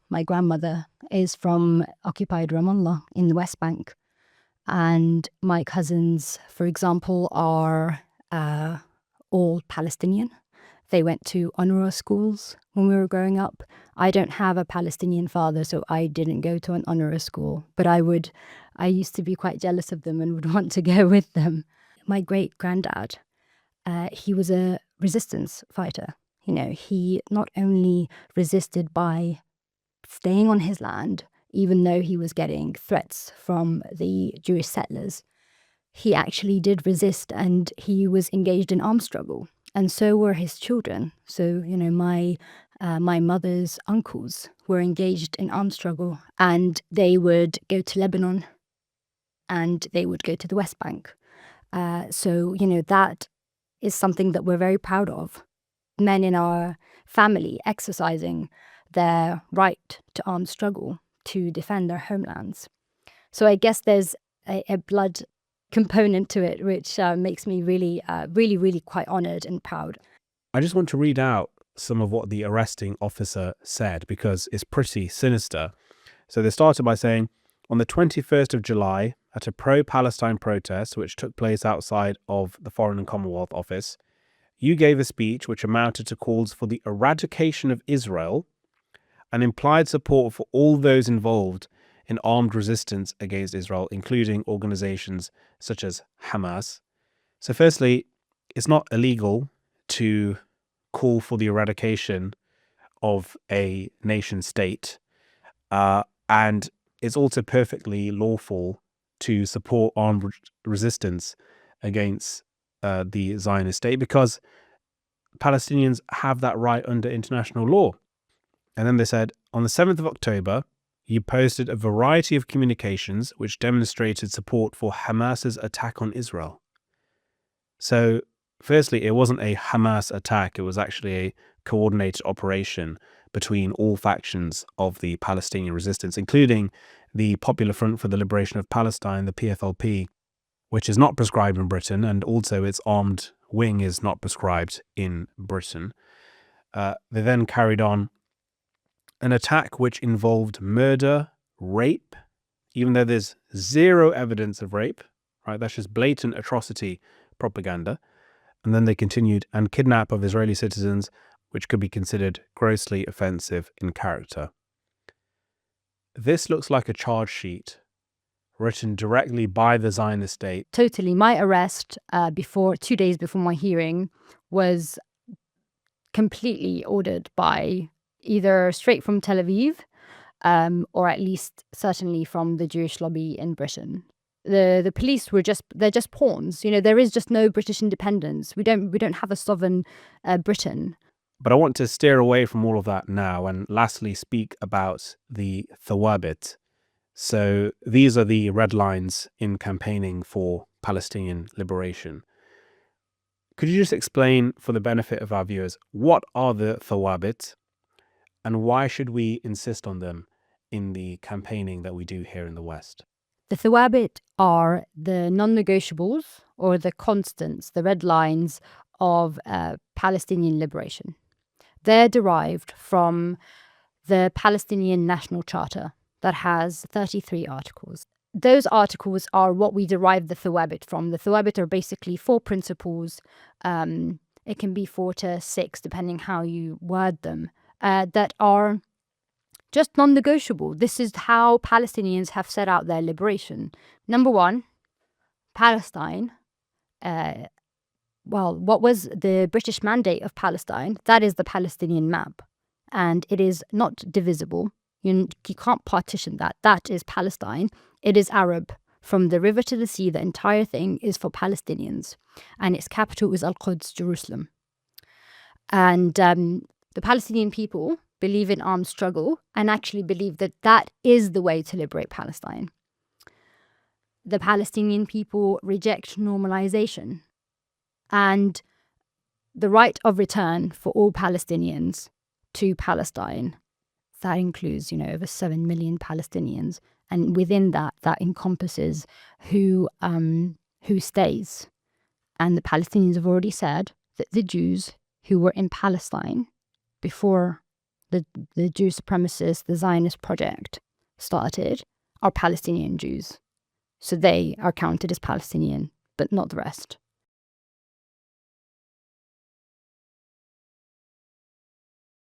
my grandmother, is from occupied Ramallah in the West Bank. And my cousins, for example, are all Palestinian. They went to UNRWA schools when we were growing up. I don't have a Palestinian father, so I didn't go to an UNRWA school. But I used to be quite jealous of them and would want to go with them. My great-granddad, he was a resistance fighter. He not only resisted by staying on his land, even though he was getting threats from the Jewish settlers, he actually did resist, and he was engaged in armed struggle. And so were his children. So, my mother's uncles were engaged in armed struggle, and they would go to Lebanon and they would go to the West Bank. So, that is something that we're very proud of. Men in our family exercising their right to armed struggle to defend their homelands. So I guess there's a blood component to it, which makes me really, really quite honoured and proud. I just want to read out some of what the arresting officer said, because it's pretty sinister. So they started by saying, on the 21st of July, at a pro-Palestine protest which took place outside of the Foreign and Commonwealth Office, you gave a speech which amounted to calls for the eradication of Israel and implied support for all those involved in armed resistance against Israel, including organizations such as Hamas. So firstly, it's not illegal to call for the eradication of a nation state, and it's also perfectly lawful to support armed resistance against the Zionist state, because Palestinians have that right under international law. And then they said, on the 7th of October, you posted a variety of communications which demonstrated support for Hamas's attack on Israel. So, firstly, it wasn't a Hamas attack. It was actually a coordinated operation between all factions of the Palestinian resistance, including the Popular Front for the Liberation of Palestine, the PFLP, which is not prescribed in Britain, and also its armed wing is not prescribed in Britain. They then carried on an attack which involved murder, rape, even though there's zero evidence of rape, right? That's just blatant atrocity propaganda. And then they continued, and kidnap of Israeli citizens, which could be considered grossly offensive in character. This looks like a charge sheet written directly by the Zionist state. Totally. My arrest 2 days before my hearing was completely ordered by either straight from Tel Aviv, or at least certainly from the Jewish lobby in Britain. The police they're just pawns. There is just no British independence. We don't have a sovereign Britain. But I want to steer away from all of that now and lastly speak about the Thawabit. So these are the red lines in campaigning for Palestinian liberation. Could you just explain, for the benefit of our viewers, what are the Thawabit and why should we insist on them in the campaigning that we do here in the West? The Thawabit are the non-negotiables or the constants, the red lines of Palestinian liberation. They're derived from the Palestinian National Charter that has 33 articles. Those articles are what we derive the Thawabit from. The Thawabit are basically 4 principles. It can be 4 to 6, depending how you word them, that are just non-negotiable. This is how Palestinians have set out their liberation. Number 1, Palestine. What was the British mandate of Palestine? That is the Palestinian map. And it is not divisible. You can't partition that. That is Palestine. It is Arab. From the river to the sea, the entire thing is for Palestinians. And its capital is Al-Quds, Jerusalem. And the Palestinian people believe in armed struggle and actually believe that that is the way to liberate Palestine. The Palestinian people reject normalization and the right of return for all Palestinians to Palestine. That includes, over 7 million Palestinians. And within that encompasses who stays. And the Palestinians have already said that the Jews who were in Palestine before the Jew supremacists, the Zionist project started, are Palestinian Jews. So they are counted as Palestinian, but not the rest.